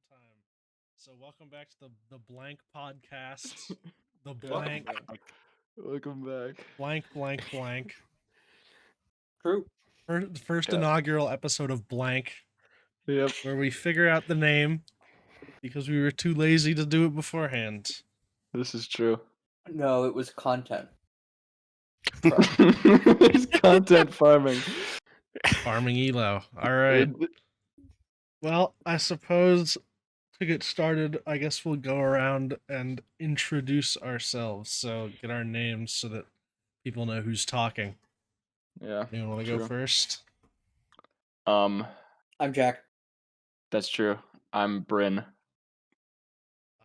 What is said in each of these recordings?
time. So welcome back to the blank podcast. The Welcome blank Welcome back. blank. True. First Yeah. inaugural episode of blank, Yep. where we figure out the name because we were too lazy to do it beforehand. This is true. No, it was content. It's content farming. Farming Elo. All right. Well, I suppose to get started, I guess we'll go around and introduce ourselves. So get our names so that people know who's talking. Yeah. Anyone want to go True. first? I'm Jack. That's true. I'm Bryn.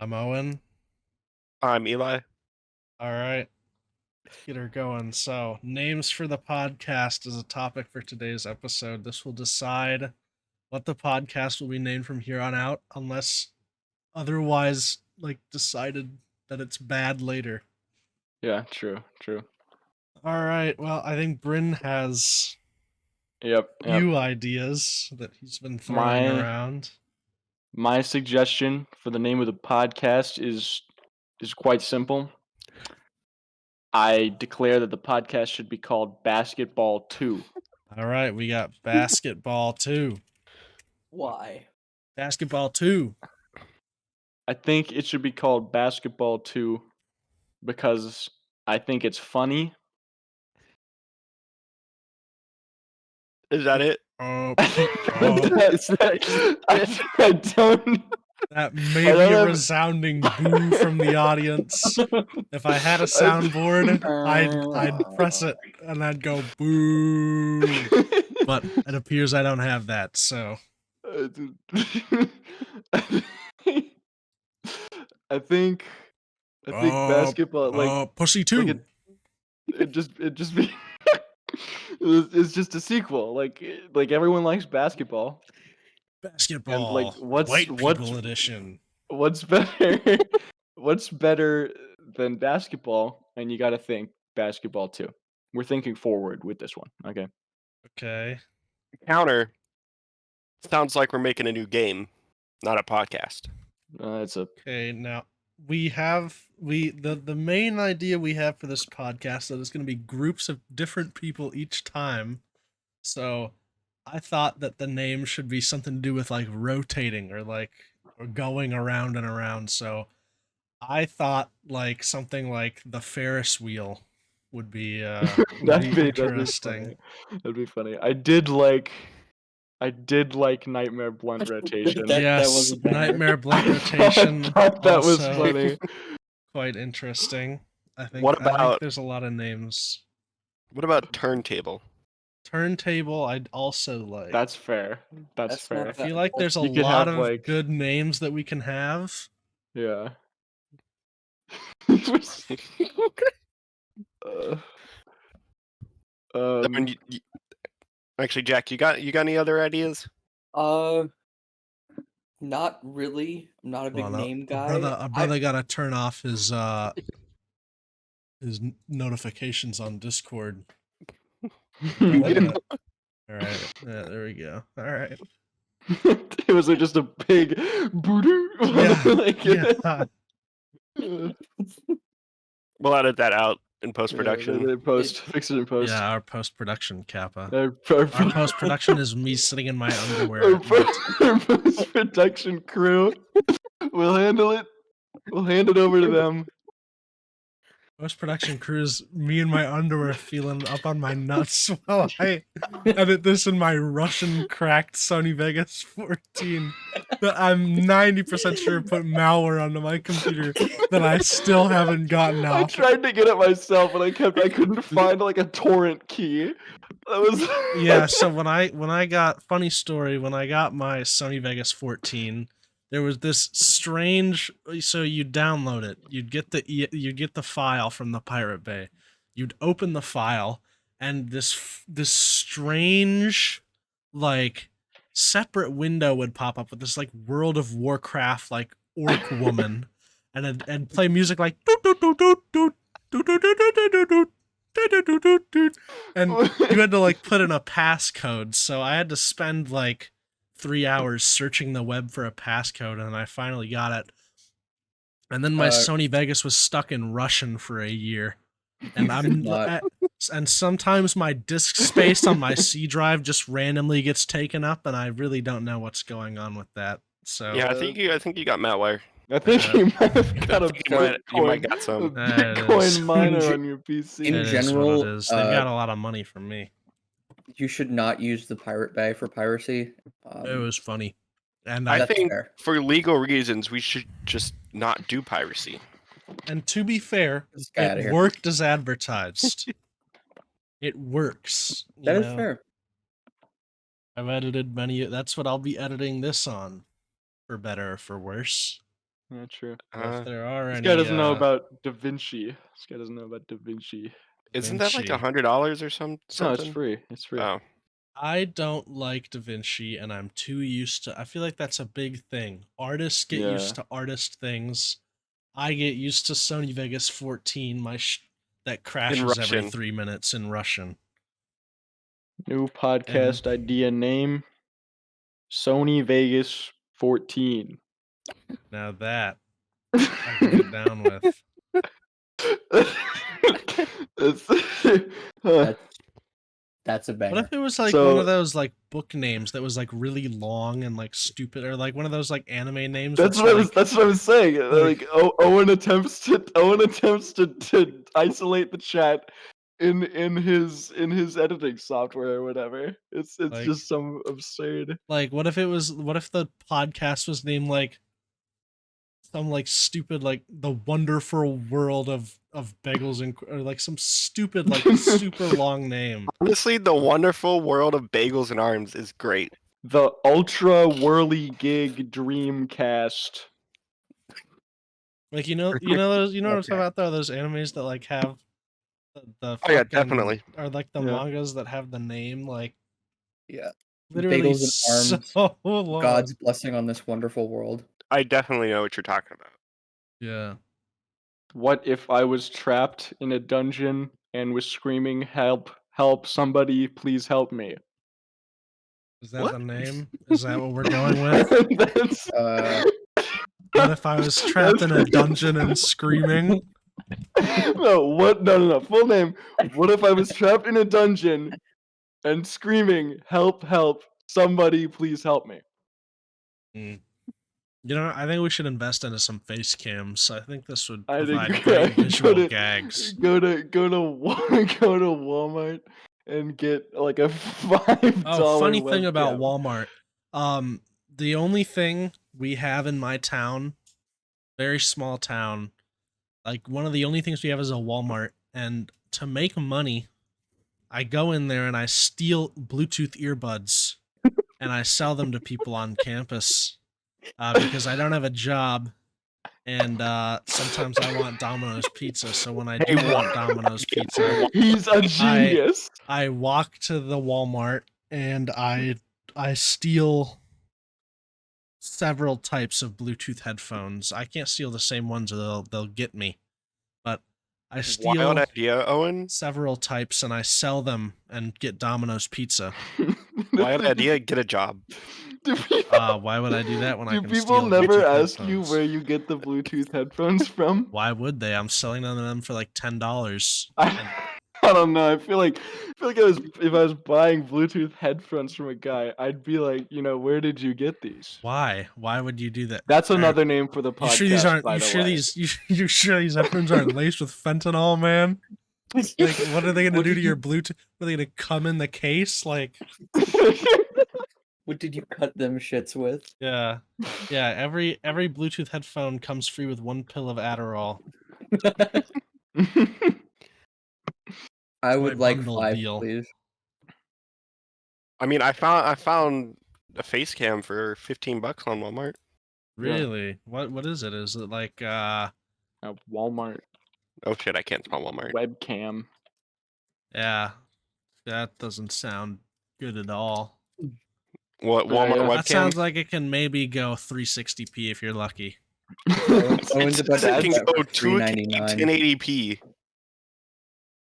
I'm Owen. I'm Eli. All right. Let's get her going. So, names for the podcast is a topic for today's episode. This will decide what the podcast will be named from here on out, unless otherwise, decided that it's bad later. Yeah, true. All right. Well, I think Bryn has Yep. few ideas that he's been throwing around. My suggestion for the name of the podcast is quite simple. I declare that the podcast should be called Basketball 2. All right, we got Basketball 2. Why? Basketball 2. I think it should be called Basketball 2 because I think it's funny. Is that it? Oh, I don't. that may be a resounding boo from the audience. If I had a soundboard, I'd press it and I'd go boo. But it appears I don't have that, so. I think basketball Pussy 2. it just be it's just a sequel. Like everyone likes basketball. Basketball. And what's people edition. What's better? What's better than basketball? And you got to think Basketball 2. We're thinking forward with this one. Okay. Counter. Sounds like we're making a new game, not a podcast. Okay, now the main idea we have for this podcast that it's going to be groups of different people each time. So I thought that the name should be something to do with like rotating or going around and around. So I thought like something like the Ferris wheel would be interesting. That'd be funny. I did like Nightmare Blunt Rotation. Yes, Nightmare Blunt Rotation. That was funny. Quite interesting. I think there's a lot of names. What about Turntable? Turntable, I'd also like. That's fair. That's fair. I feel like there's a lot of good names that we can have. Yeah. Actually, Jack, you got any other ideas? Not really. I'm not a big name guy. A brother gotta turn off his notifications on Discord. All right, there we go. All right. It was just a big booter. Yeah. We'll edit that out in post-production. Fix it in post. Yeah, our post-production Kappa. Our post-production is me sitting in my underwear. Our post-production crew. We'll handle it. We'll hand it over to them. Post-production crews, me in my underwear feeling up on my nuts while I edit this in my Russian cracked Sony Vegas 14 that I'm 90% sure put malware onto my computer that I still haven't gotten out. I tried to get it myself, but I couldn't find like a torrent key. That was yeah. So when I got my Sony Vegas 14. There was this strange. So you download it. You'd get the file from the Pirate Bay. You'd open the file, and this strange, like, separate window would pop up with this like World of Warcraft like orc woman, and play music like doot doot doot doot doot doot doot doot doot doot doot doot, and you had to like put in a passcode. So I had to spend like 3 hours searching the web for a passcode, and I finally got it. And then my Sony Vegas was stuck in Russian for a year. And and sometimes my disk space on my C drive just randomly gets taken up, and I really don't know what's going on with that. So Yeah, I think you got malware. I think you might have got a You might got some. Bitcoin miner on your PC. In general, it is. They've got a lot of money from me. You should not use the Pirate Bay for piracy. It was funny. And I think for legal reasons, we should just not do piracy. And to be fair, it worked as advertised. It works. That is fair. I've edited many. That's what I'll be editing this on, for better or for worse. Yeah, true. If there are this any, guy doesn't know about Da Vinci. This guy doesn't know about Da Vinci. Isn't that like $100 or something? No, it's free. It's free. Oh. I don't like Da Vinci, and I'm too used to. I feel like that's a big thing. Artists get used to artist things. I get used to Sony Vegas 14. That crashes every 3 minutes in Russian. New podcast idea name: Sony Vegas 14. Now that I can get down with. That's a banger. What if it was like one of those like book names that was like really long and like stupid, or like one of those like anime names? That's what I was saying. Like Owen attempts to isolate the chat in his editing software or whatever. It's like, just some absurd. Like what if the podcast was named like some like stupid like the wonderful world of bagels and, or like some stupid like super long name. Honestly, the wonderful world of bagels and arms is great. The ultra whirly gig Dreamcast. Like you know what I'm talking about though, those animes that like have the oh yeah, definitely. Or like the mangas that have the name like literally bagels and arms. So long. God's blessing on this wonderful world. I definitely know what you're talking about. Yeah. What if I was trapped in a dungeon and was screaming, "Help! Help! Somebody, please help me"? Is that the name? Is that what we're going with? What if I was trapped in a dungeon and screaming? No. Full name. What if I was trapped in a dungeon and screaming, "Help! Help! Somebody, please help me"? You know, I think we should invest into some face cams. I think this would provide great visual gags. Go to Walmart and get like a $5. Oh, funny thing webcam. about Walmart. The only thing we have in my town, very small town, like one of the only things we have is a Walmart. And to make money, I go in there and I steal Bluetooth earbuds and I sell them to people on campus. Because I don't have a job, and sometimes I want Domino's pizza. So when I do want Domino's pizza, he's a genius. I walk to the Walmart and I steal several types of Bluetooth headphones. I can't steal the same ones, or they'll get me. But I steal wild idea, Owen. Several types, and I sell them and get Domino's pizza. Wild idea. Get a job. Why would I do that when I can steal people never Bluetooth ask headphones? you where you get the Bluetooth headphones from? Why would they? I'm selling them for like $10. I don't know. I feel like if I was buying Bluetooth headphones from a guy, I'd be like, where did you get these? Why? Why would you do that? That's another name for the podcast. You sure these aren't? You sure these headphones aren't laced with fentanyl, man? Like, what are they gonna do to your Bluetooth? Are they gonna come in the case? Like, what did you cut them shits with? Yeah. Every Bluetooth headphone comes free with 1 pill of Adderall. I would like 5, please. I mean, I found a face cam for $15 on Walmart. Really? Yeah. What is it? Is it like a Walmart? Oh shit! I can't spell Walmart. Webcam. Yeah, that doesn't sound good at all. What Walmart webcam? That sounds like it can maybe go 360p if you're lucky. It can go 1080p.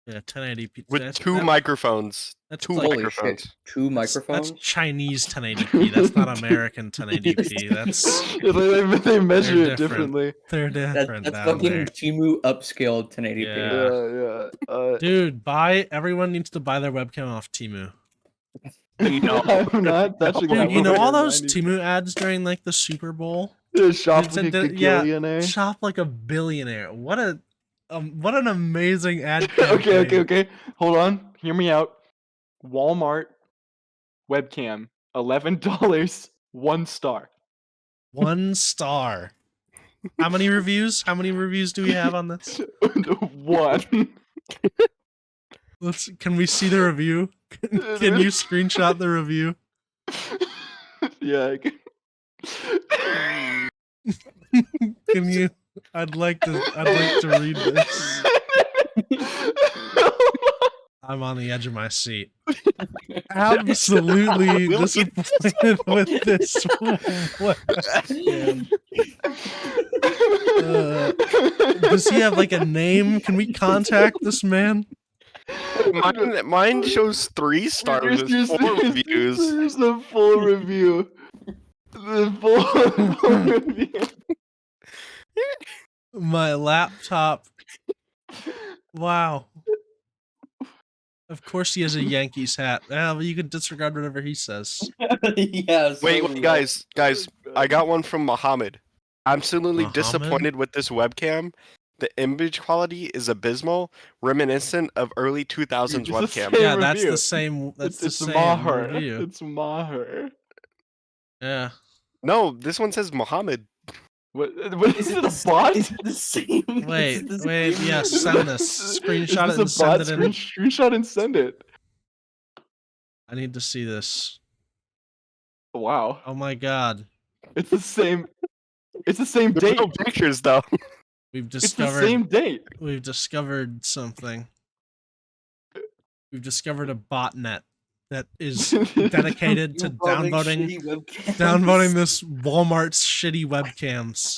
Yeah, 1080p. with two microphones. That's Two like- Holy microphones. shit! 2 microphones. That's Chinese 1080p. That's not American 1080p. That's They measure They're it differently. they're That's different that's down fucking there. Timu upscaled 1080p. Yeah. Yeah. Dude, everyone needs to buy their webcam off Timu. No. I'm not. That should No. Dude, get you know all over those 90. Timu ads during like the Super Bowl? Yeah, shop It's like a- a yeah, gillionaire. Shop like a billionaire. What an amazing ad campaign. Okay. Hold on. Hear me out. Walmart webcam, $11, 1 star. 1 star. How many reviews? How many reviews do we have on this? 1. Can we see the review? Can you screenshot the review? Yeah. Can you? I'd like to read this. I'm on the edge of my seat. Absolutely disappointed with this webcam. Does he have like a name? Can we contact this man? Mine shows 3 stars with 4 reviews. Here's the full review. The full review. My laptop. Wow. Of course he has a Yankees hat. Well, you can disregard whatever he says. Yeah. Wait, guys, I got one from Mohammed. Absolutely Mohammed? disappointed with this webcam. The image quality is abysmal, reminiscent of early 2000s It's the webcam. same Yeah, that's review. the same. That's the It's same Maher. review. It's Maher. Yeah. No, this one says Mohammed. What is it, a bot? Is it the same? Wait, Is it the wait. same? Yeah, send this. Screenshot Is it and this a bot? send it in. Screenshot and send it. I need to see this. Wow. Oh my god. It's the same. It's the same There's date. no pictures though. We've It's the discovered same date. we've discovered something. We've discovered a botnet that is dedicated to downvoting this Walmart's shitty webcams.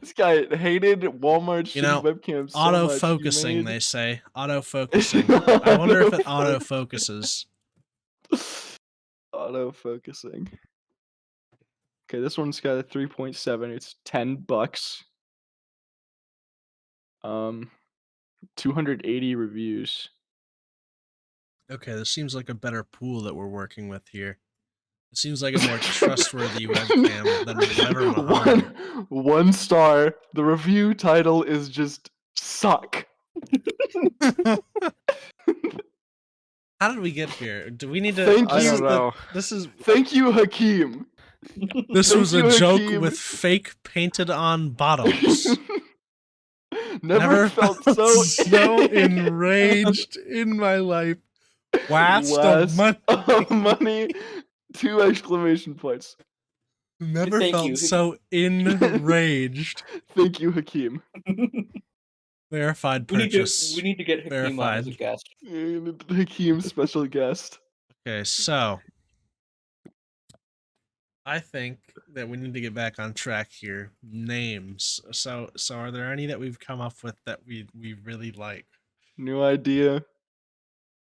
This guy hated Walmart's You know, webcams so much, he Autofocusing, made- they say. Autofocusing. I wonder if it autofocuses. Autofocusing. Okay, this one's got a 3.7. It's $10. 280 reviews. Okay, this seems like a better pool that we're working with here. It seems like a more trustworthy webcam than whatever Muhammad. 1 star. The review title is just suck. How did we get here? Do we need to? Thank I you. don't know. This is Thank you, Hakeem. this Thank was a you, joke Hakeem. with fake painted on bottoms. Never felt so enraged in my life. Blast of money. money. 2 exclamation points. Never Thank felt you. so enraged. Thank you, Hakeem. Verified We purchase. need to get Hakeem on as a Verified. guest. Hakeem, special guest. Okay, so I think that we need to get back on track here. Names. So are there any that we've come up with that we really like? New idea.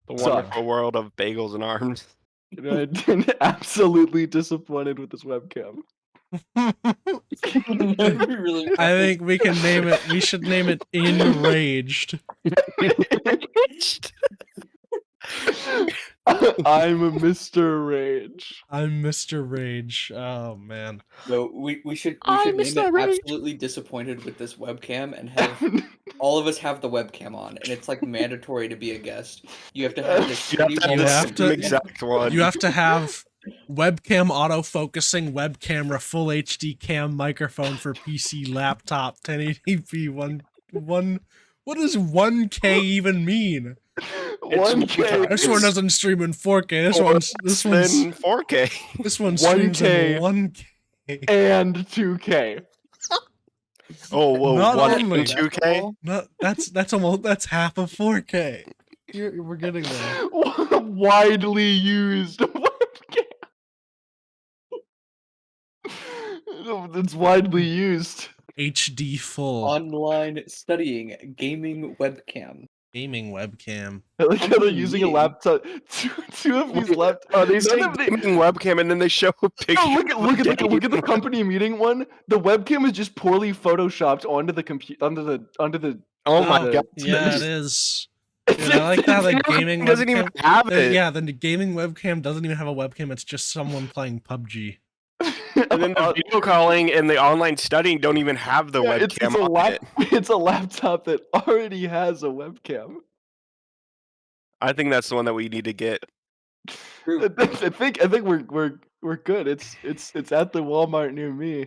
The Suck. wonderful world of bagels and arms. Absolutely disappointed with this webcam. I think we can name it. We should name it Enraged. I'm a Mr. Rage. I'm Mr. Rage. Oh man. So we should I'm name Mr. it Rage. absolutely disappointed with this webcam and have all of us have the webcam on, and it's like mandatory to be a guest. You have to have this You have shitty to have You the have webcam. to- same exact one. You have to have webcam autofocusing, web camera, full HD cam, microphone for PC, laptop, 1080p, one. What does 1K even mean? 1K. This one doesn't stream in 4K. This Or one's Then 4K. this one streams 1K. in 1K. and 2K. Oh, whoa, Not 1 only- and 2K? No, that's half of 4K. We're getting there. Widely used webcam. It's widely used. HD full. Online studying gaming webcam. Gaming webcam. I like how they're Company using a meeting. laptop. Two of these laptops. Oh, they say None of the- gaming webcam, and then they show a picture. No, look at of the company meeting one. The webcam is just poorly photoshopped onto the computer onto the. Oh my Oh, god! yeah, it is. Dude, I like how the gaming doesn't even webcam. have it. Yeah, the gaming webcam doesn't even have a webcam. It's just someone playing PUBG. And then the video calling and the online studying don't even have the webcam on it. It's a laptop that already has a webcam. I think that's the one that we need to get. True. I think we're good. It's at the Walmart near me.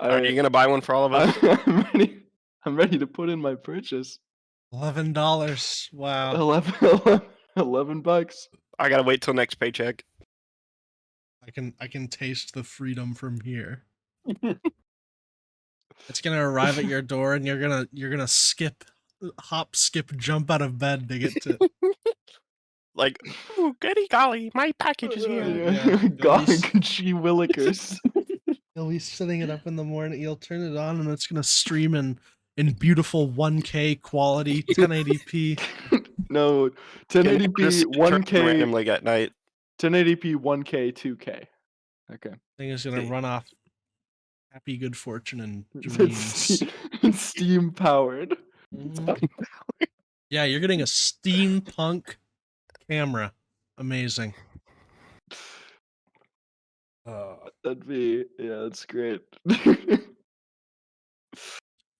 Are you gonna buy one for all of us? I'm ready. I'm ready to put in my purchase. $11. Wow. 11 bucks. I gotta wait till next paycheck. I can taste the freedom from here. It's gonna arrive at your door, and you're gonna hop, skip, jump out of bed to get to. Like, oh, goody golly, my package is here. Yeah. Gee willikers. You'll be sitting it up in the morning. You'll turn it on, and it's gonna stream in beautiful 1K quality, 1080p. No, 1080p, Just 1K, randomly at night. 1080p, 1K, 2K. Okay. Thing is gonna See. run off happy good fortune and dreams. It's Steam powered. Mhm. Yeah, you're getting a steampunk camera. Amazing. That's great.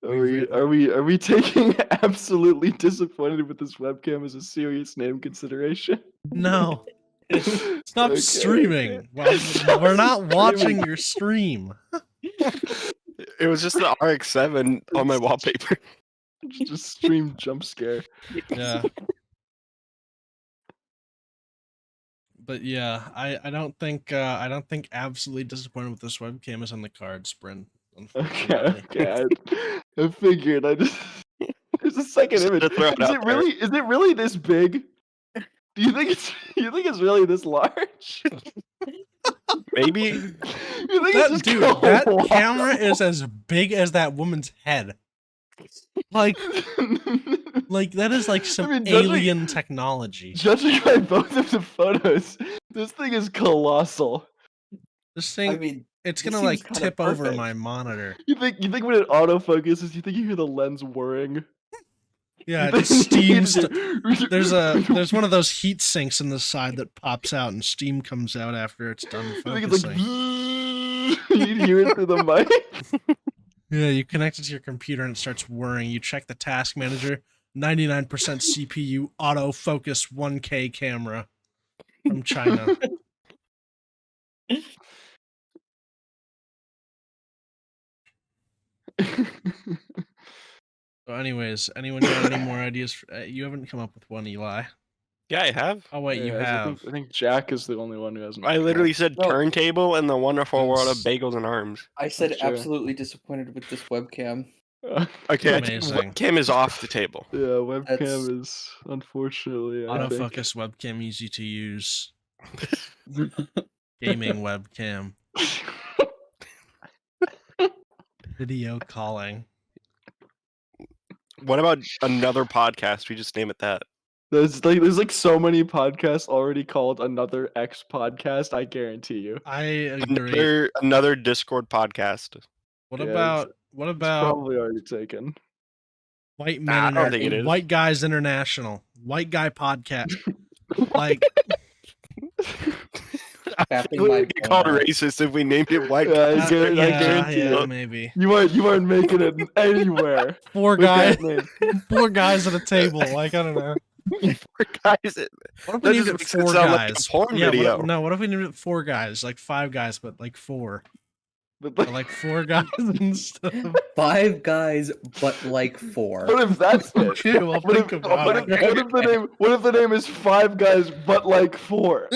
We've Are we taking absolutely disappointed with this webcam as a serious name consideration? No. Stop Okay. streaming. Well, Stop we're not streaming. watching your stream. It was just the RX-7 on my wallpaper. Just stream jump scare. Yeah. But yeah, I don't think absolutely disappointed with this webcam is on the cards, Bryn. Unfortunately. Okay. I figured. There's a second Just image. to throw it out there. Is it really this big? Do you think it's really this large? Maybe. You think That it's just dude, gonna that walk camera is as big as that woman's head. Like that is like some mean, alien technology. Judging by both of the photos, this thing is colossal. This thing, I mean, it's this gonna seems like kinda tip over perfect. my monitor. You think when it autofocuses, you think you hear the lens whirring? Yeah, You it just steam. think- There's one of those heat sinks in the side that pops out and steam comes out after it's done I think it's like focusing. you'd hear it through the mic. Yeah, you connect it to your computer and it starts whirring. You check the task manager, 99% CPU, autofocus 1K camera from China. So anyways, anyone got any more ideas? You haven't come up with one, Eli. Yeah, I have. Oh wait, you Yeah, have. I think Jack is the only one who hasn't. I literally said No. turntable and the wonderful world of Yes. bagels and arms. I said Sure. absolutely disappointed with this webcam. Okay, I think Amazing. webcam is off the table. Yeah, webcam That's- is unfortunately. I think. Autofocus webcam, easy to use. Gaming webcam. Video calling. What about another podcast? We just name it that. There's like so many podcasts already called Another X Podcast. I guarantee you. I agree. Another Discord podcast. What Yeah, about It's probably already taken. White Nah, I Men don't think it is. White Guys International, White Guy Podcast? Like Tapping We my would get called phone. racist if we named it white. Yeah, I yeah, guarantee yeah, it. maybe You aren't making it anywhere. four with guys, that name. 4 guys at a table. Like I don't know. Four guys. What if That we named just it makes it 4 sound like a guys? porn Yeah, video. what if we named it 4 guys? Like 5 guys, but like 4. But Or like 4 guys instead of 5 guys, but like 4. what if that's it? Okay, well, What think if, about what, it. what if the name is 5 guys but like 4?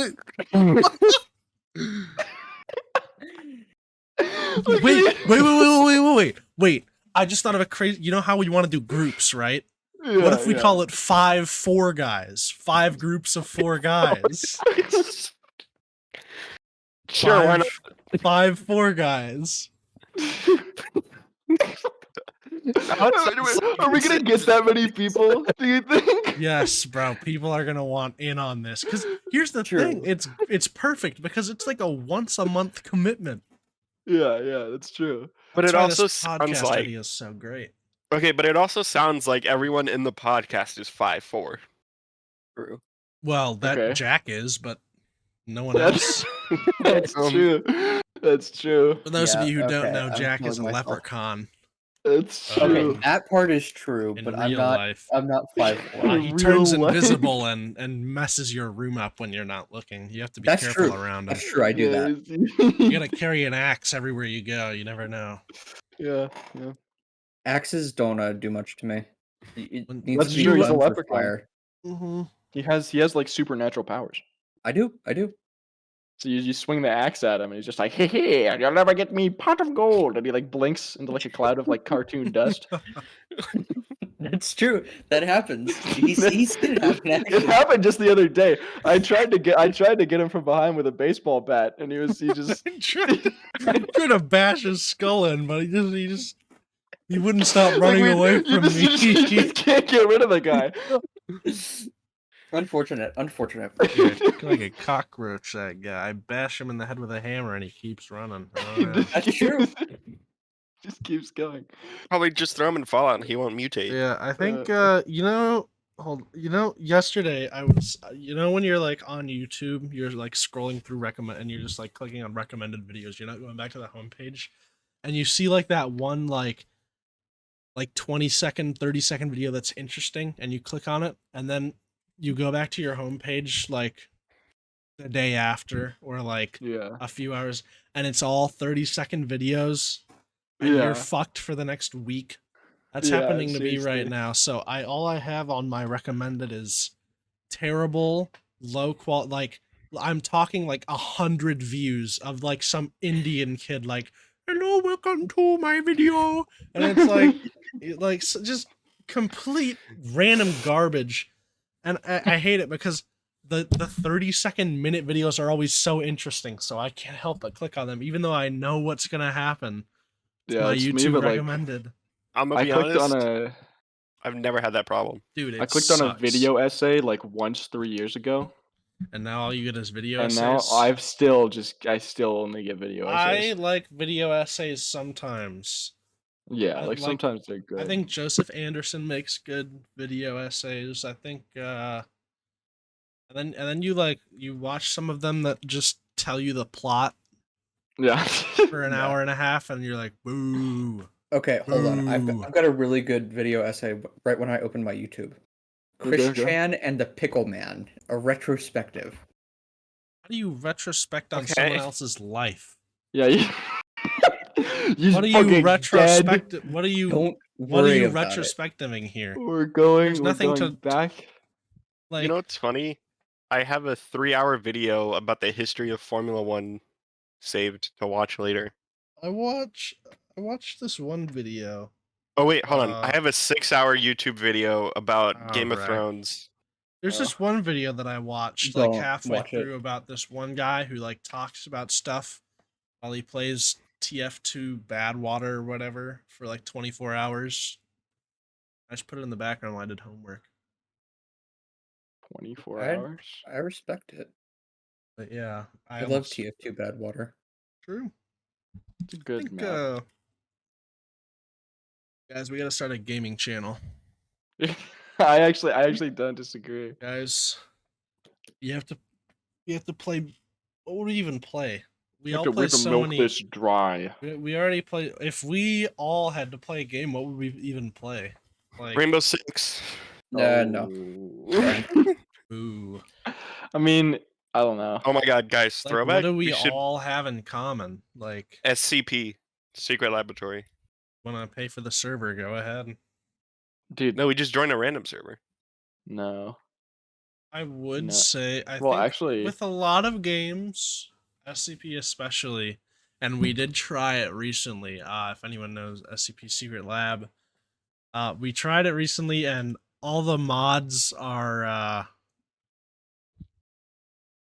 Wait. I just thought of a crazy. You know how we want to do groups, right? What if we call it 5 4 guys? 5 groups of 4 guys. Sure, why not? 5 4 guys. Are we gonna get that many people? Do you think? Yes, bro. People are gonna want in on this because here's the thing. True. It's perfect because it's like a once a month commitment. Yeah, that's true. But That's it why also this sounds podcast like idea is so great. okay, but it also sounds like everyone in the podcast is 5'4". True. Well, that Okay. Jack is, but no one That's else. that's true. That's true. For those of Yeah, you who don't okay, know, I'm Jack is a feeling myself. leprechaun. That's Okay, true. Okay, that part is true, In but real life. I'm not 5'4". He In turns real life. invisible and messes your room up when you're not looking. You have to be That's careful true. around him. That's true. I do that. You gotta carry an axe everywhere you go. You never know. Yeah. Axes don't do much to me. It When- needs That's to be true, he's a done through leprechaun. fire. Mm-hmm. He has like supernatural powers. I do. So you swing the axe at him, and he's just like, "Hey, you'll never get me pot of gold," and he like blinks into like a cloud of like cartoon dust. That's true. That happens. He's seen it happen. It Actually. happened just the other day. I tried to get him from behind with a baseball bat, and he just I'm trying to bash his skull in, but he wouldn't stop running away you from just, me. You just can't get rid of the guy. Unfortunate. Yeah, like a cockroach, that guy. I bash him in the head with a hammer and he keeps running. Oh, He yeah. just That's true. Just keeps going. Probably just throw him in Fallout and he won't mutate. Yeah, I think yesterday I was when you're like on YouTube, you're like scrolling through recommend and you're just like clicking on recommended videos. You're not going back to the homepage, and you see like that one like 20-second, 30-second video that's interesting, and you click on it, and then you go back to your homepage like the day after or like Yeah. a few hours, and it's all 30-second videos, and Yeah. you're fucked for the next week. That's Yeah, happening to me right seriously. now. So all I have on my recommended is terrible, low quality. Like I'm talking like 100 views of like some Indian kid like, "Hello, welcome to my video," and it's like just complete random garbage, and I hate it because the 30-second minute videos are always so interesting, so I can't help but click on them, even though I know what's gonna happen. Yeah, My it's me, YouTube but like recommended. I'm gonna I be clicked honest. on a I've never had that problem. Dude, it I clicked on a sucks. video essay like once 3 years ago, And now all you get is video and essays. now I still only get video I essays. like video essays sometimes. Yeah, I like sometimes they're good. I think Joseph Anderson makes good video essays. I think and then you watch some of them that just tell you the plot Yeah. for an Yeah. hour and a half, and you're like, boo. Okay, hold on. I've Ooh. got a really good video essay right when I open my YouTube. Okay, okay. Christian and the Pickle Man, a retrospective. How do you retrospect on Okay. someone else's life? Yeah. You What are you fucking retrospect? dead. What are you Don't what are worry you about it. retrospectiving here? We're going. There's We're nothing going to- back. Like, You know what's funny? I have a 3-hour video about the history of Formula One saved to watch later. I watched this one video. Oh wait, hold on. I Uh, have a 6-hour YouTube video about Game of Alright. Thrones. There's Oh. this one video that I watched like Don't halfway watch it. through about this one guy who like talks about stuff while he plays TF2 Bad Water or whatever for like 24 hours. I just put it in the background while I did homework. 24 I- hours. I respect it. But yeah, I love almost- TF2 Bad Water. True. It's a I good think, map. guys, we gotta start a gaming channel. I actually don't disagree. Guys, you have to play. What would we even play? We We all have to play we can so milk many. this dry. We already play. If we all had to play a game, what would we even play? Like, Rainbow Six. No. Oh. ooh. I mean, I don't know. Oh my god, guys, Like, throwback. what do we should all have in common? Like, SCP, Secret Laboratory. want to pay for the server? Go ahead. Dude, No, we just joined a random server. no. I would No. say I Well, think actually, with a lot of games, SCP especially, and we did try it recently. If anyone knows SCP Secret Lab, we tried it recently, and all the mods are,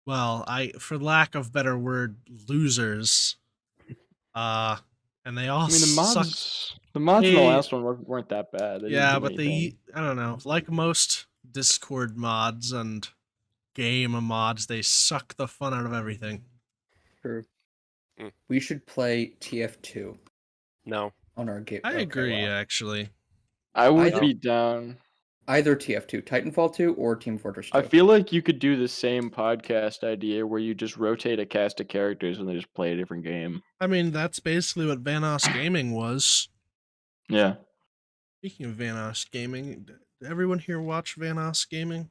well, for lack of better word, losers. And they all I mean, the suck. mods. The mods in the They- last one weren't that bad. They didn't Yeah, do but anything. I don't know, like most Discord mods and game mods, they suck the fun out of everything. True. Mm. We should play TF2 No. on our game. I Okay, agree, wow. actually. I would I be down. Either TF2, Titanfall 2, or Team Fortress 2. I feel like you could do the same podcast idea where you just rotate a cast of characters and they just play a different game. I mean, that's basically what Vanoss Gaming was. Yeah. Speaking of Vanoss Gaming, did everyone here watch Vanoss Gaming?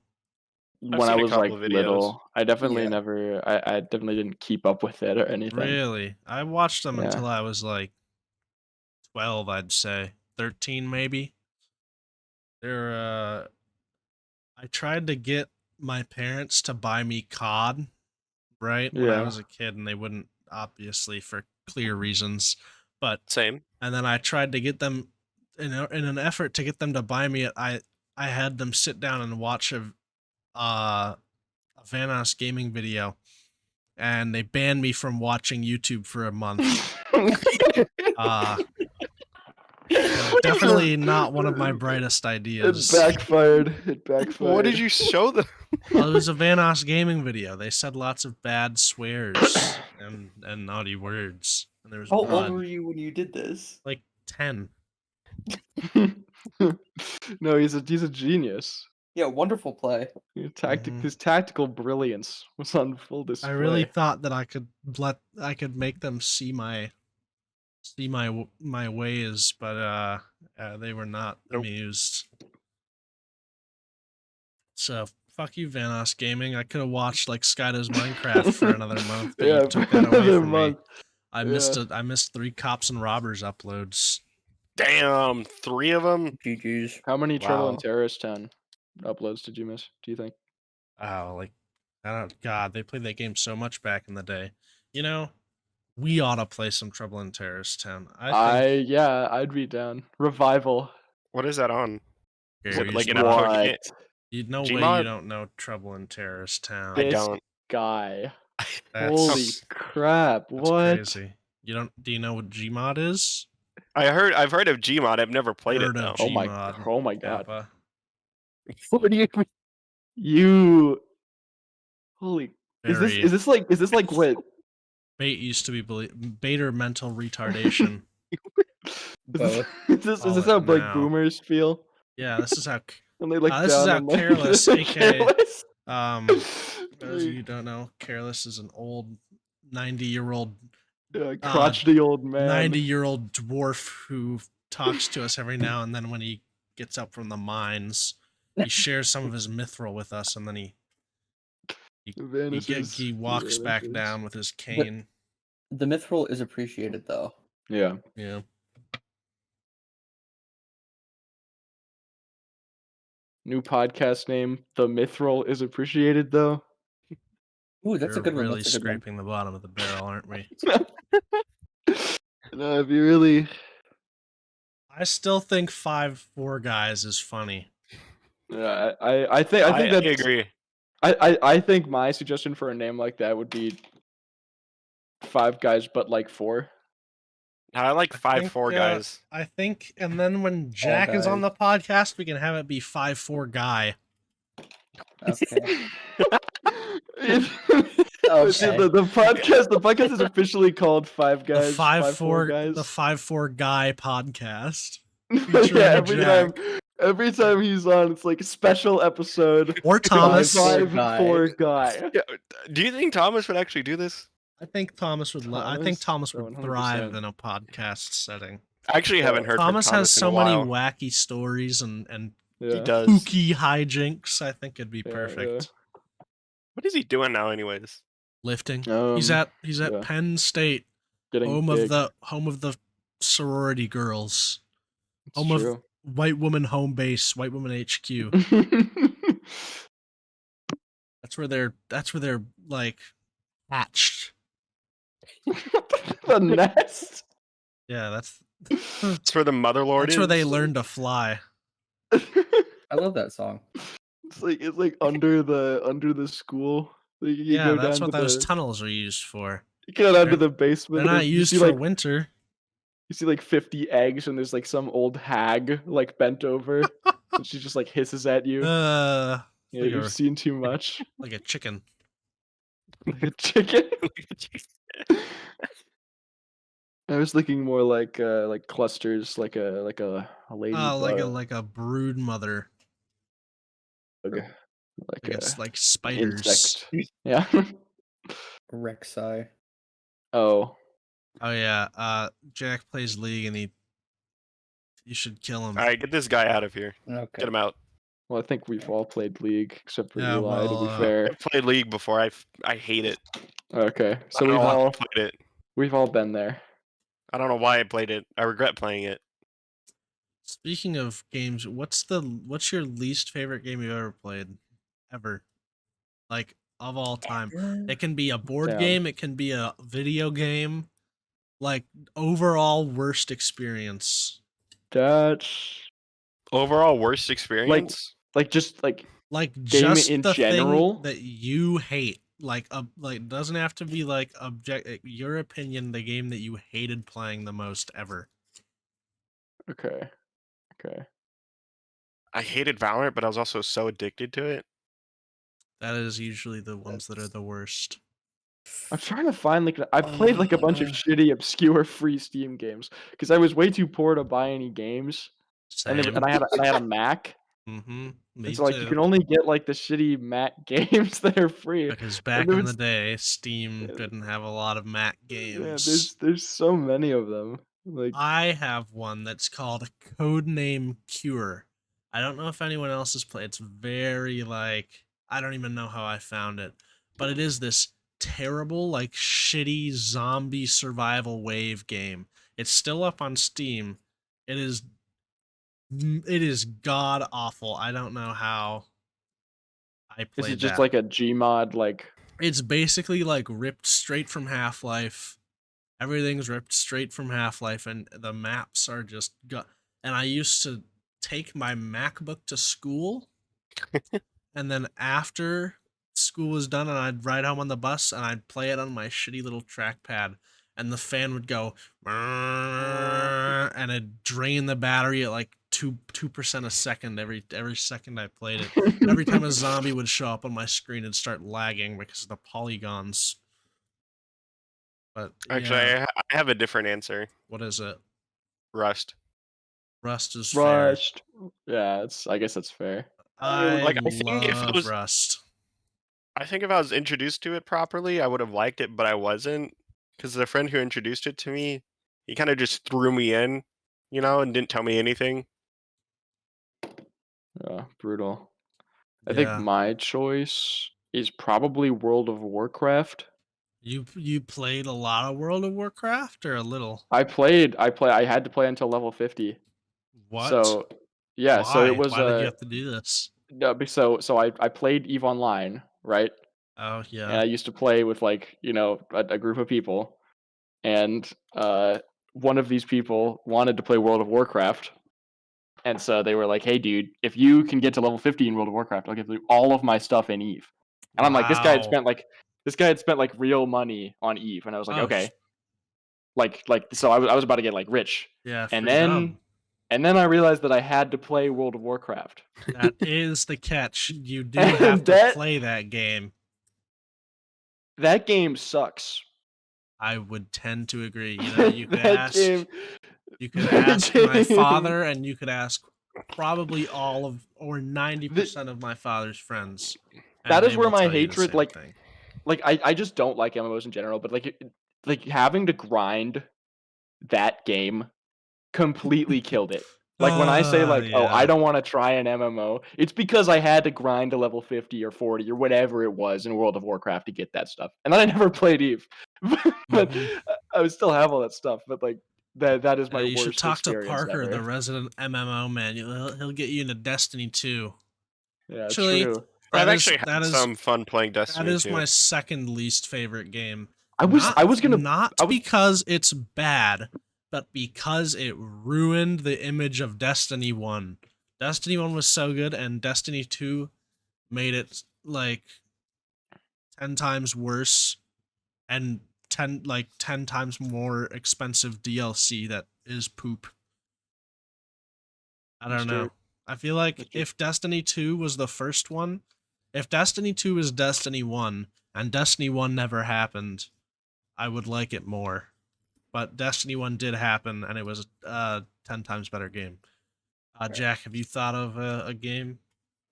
I've When I seen a was couple like of videos. little, I definitely Yeah. never. I definitely didn't keep up with it or anything. Really? I watched them Yeah. until I was like 12, I'd say. 13 maybe. They're I tried to get my parents to buy me COD, right? When I Yeah. was a kid, and they wouldn't, obviously, for clear reasons. But Same. and then I tried to get them in an effort to get them to buy me it. I had them sit down and watch a Vanoss Gaming video, and they banned me from watching YouTube for a month. Definitely not one of my brightest It ideas. backfired. It backfired. What did you show them? Well, it was a Vanoss Gaming video. They said lots of bad swears and naughty words. And there was How old blood. were you when you did this? Like 10. No, he's a genius. Yeah, wonderful play. Mhm. His tactical brilliance was on full display. I really thought that I could make them see my ways, but they were not Nope. amused. So fuck you, Vanoss Gaming. I could have watched like Skydo's Minecraft for another month, but you took that away another from month. me. I missed 3 Cops and Robbers uploads. Damn, 3 of them. GG's. How many Trouble in Wow. Terrorist 10 uploads did you miss? Do you think? Oh, like God, they played that game so much back in the day. You know, we ought to play some Trouble in Terrorist Town. Yeah, I'd be down. Revival. What is that on? Is Gary, it like you an know- upload? You no way Gmod? you don't know Trouble in Terrorist Town. I This don't. guy. That's, Holy crap! that's What? crazy. You don't? Do you know what Gmod is? I've heard of Gmod. I've never played it Heard though. of Oh my! Gmod. Oh my God! Kappa. What do you mean? You. Holy. Very. Is this like what? Bait used to be bait or mental retardation. Both. Is this Call how it like now. boomers feel Yeah, this is how. when they look This is down how on like, Careless, they're aka careless? those of you who don't know, Careless is an old 90-year-old Crotchety old man. 90-year-old dwarf who talks to us every now and then when he gets up from the mines. He shares some of his mithril with us, and then he Vanishes. walks back Vanishes. down with his cane. The mithril is appreciated, though. Yeah. Yeah. New podcast name. The Mithril is appreciated though. Ooh, that's a We're good one. really That's a good one. scraping the bottom of the barrel, aren't we? No, if you really. I still think 5-4 guys is funny. Yeah, I think I that's. agree. I think my suggestion for a name like that would be 5 guys, but like 4. I like I 5-4 think, guys. I think, and then when Jack is on the podcast, we can have it be 5-4 guy. Okay. The podcast is officially called 5 The Guys. 5-4 guys. the 5-4 guy podcast. Yeah, Jack. every time he's on, it's like a special episode. Or Thomas. 5-4 guy. Yeah, do you think Thomas would actually do this? I think Thomas would. I think Thomas would 100%. thrive in a podcast setting. I actually haven't heard Thomas from has Thomas so in a many while. wacky stories and Yeah. He does. spooky hijinks. I think it'd be Yeah, perfect. What is he doing now, anyways? Lifting. yeah. He's at yeah. Penn State, Getting home big. of the sorority girls, It's home of true. White Woman Home Base, White Woman HQ. That's where they're like hatched. The nest. Yeah, that's It's where the mother lord that's is. where they learn to fly. I love that song. It's like under the school. Like, you Yeah, go that's down what to those the, tunnels are used for. you go down to They're- the basement. They're not you used see, for like, winter. You see like 50 eggs, and there's like some old hag like bent over, and she just like hisses at you. Yeah, like you've seen too much. a chicken. Like a chicken. I was thinking more like clusters, like a ladybug, Like a brood mother. like Like it's like an spiders. insect. Yeah. Rek'Sai. Oh, Oh yeah. Jack plays League and you should kill him. All right, get this guy out of here. Okay. Get him out. well, I think we've all played League except for Yeah, Eli. To well, be fair. I've played League before. I hate it. Okay, I so don't know why I we've played it. all been there. I don't know why I played it. I regret playing it. Speaking of games, what's your least favorite game you've ever played? Ever. Like of all time. It can be a board Damn. game, it can be a video game. Like overall worst experience. That's Overall, worst experience? just like Like game just in the general. thing that you hate. Like doesn't have to be like your opinion, the game that you hated playing the most ever. Okay. I hated Valorant, but I was also so addicted to it. That is usually the ones that are the worst. I'm trying to find like I played like a bunch of shitty, obscure free Steam games because I was way too poor to buy any games, Same. and I had a Mac, Mm-hmm. Me and so like you too. can only get like the shitty Mac games that are free. Because And back there in the was- day, Steam Yeah. didn't have a lot of Mac Yeah, games. there's so many of them. Like I have one that's called Codename Cure. I don't know if anyone else has played. It's very like I don't even know how I found it, but it is this terrible like shitty zombie survival wave game. It's still up on Steam. It is god awful. I don't know how I is played it just that. like a Gmod like? It's basically like ripped straight from Half-Life. Everything's ripped straight from Half-Life, and the maps are just and I used to take my MacBook to school, and then after school was done, and I'd ride home on the bus, and I'd play it on my shitty little trackpad, and the fan would go, and it'd drain the battery at like 2% a second every second I played it. And every time a zombie would show up on my screen, it'd start lagging because of the polygons. But Actually, yeah, I have a different answer. what is it? Rust. Rust is fair. Rushed. Yeah, I guess that's fair. I Like, I think if it love was- Rust. I think if I was introduced to it properly, I would have liked it, but I wasn't. Because the friend who introduced it to me, he kind of just threw me in, and didn't tell me anything. Brutal. I Yeah. think my choice is probably World of Warcraft. You played a lot of World of Warcraft or a little? I had to play until level 50. What? So yeah, Why? so it was Why did you have to do this? no, so I played EVE Online, right? Oh And yeah. I used to play with like, a group of people, and one of these people wanted to play World of Warcraft. And so they were like, "Hey dude, if you can get to level 50 in World of Warcraft, I'll give you all of my stuff in EVE." And I'm like, this guy had spent like real money on EVE, and I was like, Oh, okay. So I was about to get like rich. Yeah. And free dub. then I realized that I had to play World of Warcraft. That is the catch. You do And have to that- play that game. That game sucks. I would tend to agree. You could That ask. game- You could that ask my game- father, and you could ask probably all of or 90% of my father's friends. and That is they where will my tell you the hatred, same like, thing. I just don't like MMOs in general, but like having to grind that game completely killed it. Like when I say like, oh, I yeah. don't want to try an MMO, it's because I had to grind to level 50 or 40 or whatever it was in World of Warcraft to get that stuff. And then I never played EVE. But Mhm. I would still have all that stuff, but like that is my You worst should talk to experience Parker, ever. the resident MMO man. He'll get you into Destiny 2. Yeah, Actually, true. I've That actually had some fun playing Destiny That is 2. my second least favorite game. I was gonna not I was- because it's bad, but because it ruined the image of Destiny 1. Destiny 1 was so good, and Destiny 2 made it like 10 times worse and 10 times more expensive DLC that is poop. I Mr. don't know. I feel like Mr. if Destiny 2 was the first one, if Destiny 2 is Destiny 1 and Destiny 1 never happened, I would like it more. But Destiny 1 did happen and it was a 10 times better game. Jack, have you thought of a game?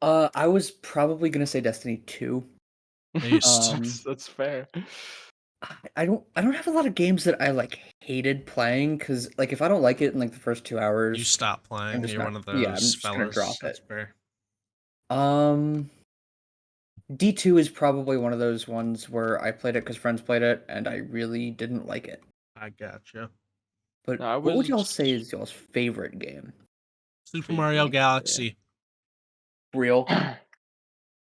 I was probably gonna say Destiny 2. Based. That's fair. I don't have a lot of games that I like hated playing because like if I don't like it in like the first 2 hours, You stop I'm playing. just You're not. one of Yeah, I'm those just gonna fellas. drop That's it. fair. D2 is probably one of those ones where I played it because friends played it and I really didn't like it. I gotcha. But I what would y'all was- say is y'all's favorite game? Super Mario Favorite, Galaxy. Real?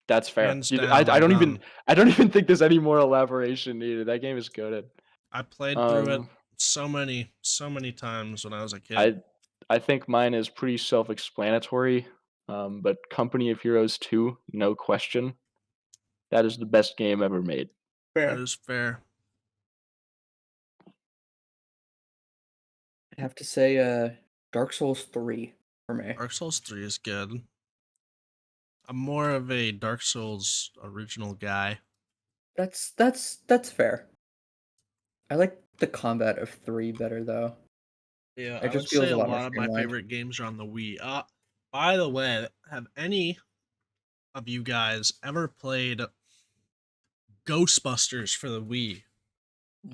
That's fair. Hands Dude, down, I don't even done. I don't even think there's any more elaboration needed. That game is goated. I played through it Um, so many times when I was a kid. I think mine is pretty self-explanatory. But Company of Heroes 2, no question. That is the best game ever made. That is fair. I have to say Dark Souls 3 for me. Dark Souls 3 is good. I'm more of a Dark Souls original guy. That's fair. I like the combat of 3 better though. Yeah, It I would just say feels a a lot more lot of my streamlined. favorite games are on the Wii. By the way, have any of you guys ever played Ghostbusters for the Wii?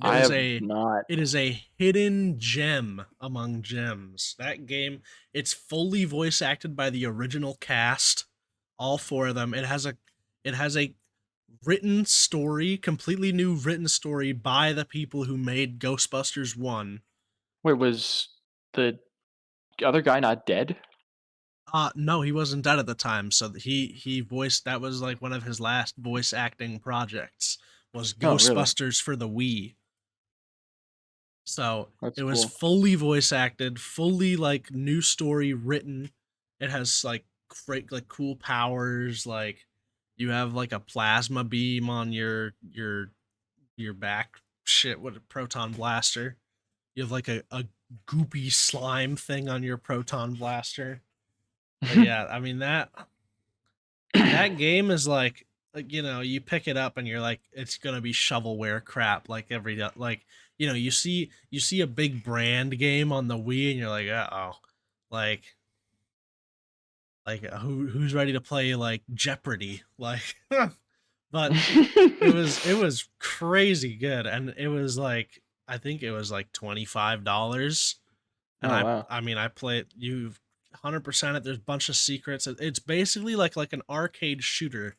I is have a not. It is a hidden gem among gems. That game, it's fully voice acted by the original cast, all four of them. It has a written story, completely new written story by the people who made Ghostbusters 1. Wait, was the other guy not dead? No, he wasn't dead at the time, so he voiced, that was like one of his last voice acting projects, was Oh, really? Ghostbusters for the Wii. So That's it was cool. fully voice acted, fully like new story written. It has like great, like cool powers. Like you have like a plasma beam on your back. Shit, what a proton blaster. You have like a goopy slime thing on your proton blaster. But yeah, I mean that game is like you pick it up and you're like, it's gonna be shovelware crap like like you see a big brand game on the Wii and you're like, oh, like who's ready to play like Jeopardy, like but it was crazy good, and it was like, I think it was like $25, and Oh, wow. I mean I played, you've 100% it. There's a bunch of secrets. It's basically like an arcade shooter,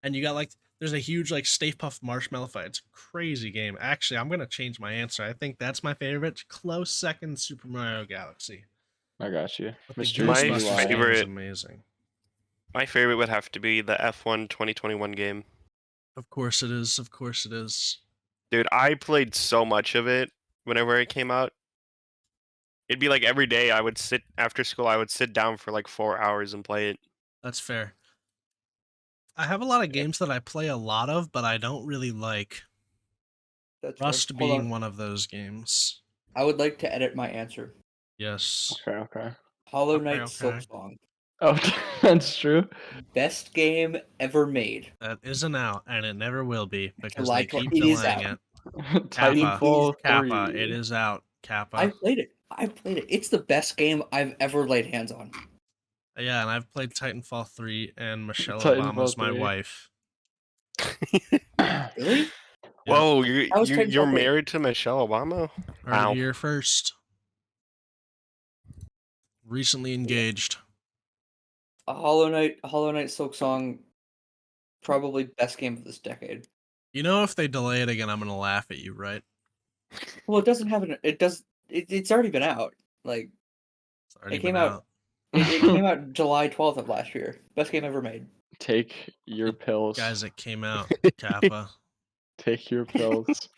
and you got like, there's a huge like Stay Puft Marshmallow fight. It's a crazy game. Actually, I'm gonna change my answer. I think that's my favorite. Close second, Super Mario Galaxy. I got you. But the Mr. My Ghostbusters game is favorite- amazing. My favorite would have to be the F1 2021 game. Of course it is. Of course it is. Dude, I played so much of it whenever it came out. It'd be like every day I would sit after school, I would sit down for like 4 hours and play it. That's fair. I have a lot of games that I play a lot of, but I don't really like. That's fair. Rust Hold being on. one of those games. I would like to edit my answer. Yes. Okay. Hollow Okay, Knight okay. Silksong. Oh, that's true. Best game ever made. That isn't out, and it never will be because July they keep 12th. It is delaying out. it. Titanfall 3. Kappa, it is out. Kappa. I played it. It's the best game I've ever laid hands on. Yeah, and I've played Titanfall 3, and Michelle Titanfall Obama's my 3. wife. Really? Whoa, How was you're Titanfall 3? married to Michelle Obama? Heard Wow. it here first. Recently engaged. A Hollow Knight Silksong, probably best game of this decade. You know, if they delay it again, I'm gonna laugh at you, right? Well, it doesn't have it's already been out. Like It's already it came been out. It came out July 12th of last year. Best game ever made. Take your pills. Guys, it came out. Kappa. Take your pills.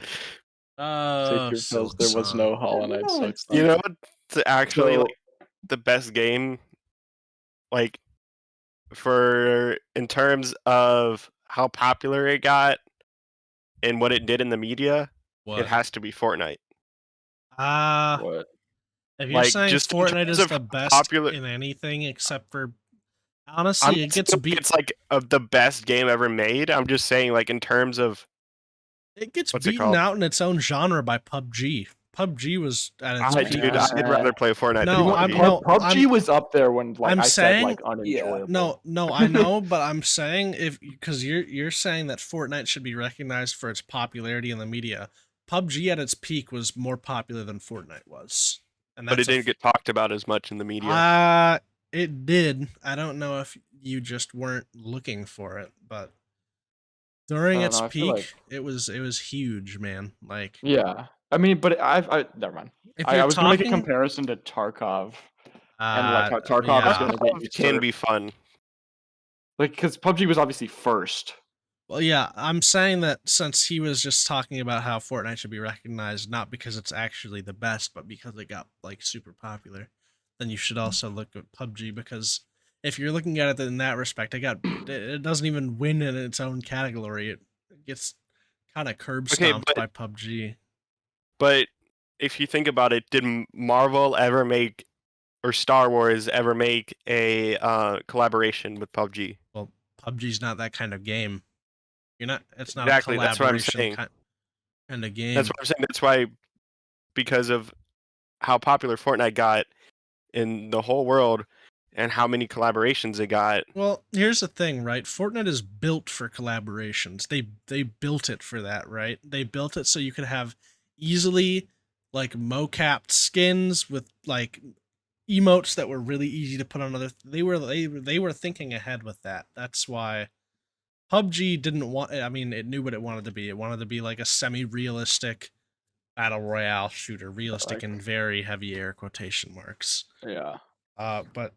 Oh, Take your pills. There was no Hollow Knight No, sucks. You know what's actually So- like the best game, like for in terms of how popular it got and what it did in the media, What? it has to be Fortnite. Ah, What? If you're Like, saying just in Fortnite terms is of the best popular, in anything except for I'm honestly, not it gets saying beat. it's like of the best game ever made. I'm just saying, like, in terms of It gets what's it beaten called? out in its own genre by PUBG. PUBG was at its peak. Dude, Yeah. I'd rather play Fortnite No, than I'm PUBG. no, PUBG was up there when like I'm I said like saying- unenjoyable. no, I know, but I'm saying if because you're saying that Fortnite should be recognized for its popularity in the media. PUBG at its peak was more popular than Fortnite was, and But that's it didn't get talked about as much in the media. it did. I don't know if you just weren't looking for it, but during I don't its know, I feel peak, it was huge, man. Like Yeah, I mean, but I never mind. if I you're was gonna make a talking, comparison to Tarkov, and like how Tarkov is yeah. gonna get Tarkov can usurped. be fun. Like because PUBG was obviously first. Well, yeah, I'm saying that since he was just talking about how Fortnite should be recognized, not because it's actually the best, but because it got like super popular, then you should also look at PUBG because if you're looking at it in that respect, it doesn't even win in its own category. It gets kind of curb Okay, stomped by PUBG. But if you think about it, did Marvel ever make or Star Wars ever make a collaboration with PUBG? Well, PUBG's not that kind of game. You're not. It's not Exactly, a that's what I'm collaboration saying. kind of game. That's what I'm saying. That's why, because of how popular Fortnite got in the whole world and how many collaborations it got. Well, here's the thing, right? Fortnite is built for collaborations. They built it for that, right? They built it so you could have easily like mocapped skins with like emotes that were really easy to put on other. They were thinking ahead with that. That's why PUBG didn't want. I mean, it knew what it wanted to be. It wanted to be like a semi-realistic battle royale shooter, realistic in very heavy air quotation marks. Yeah. But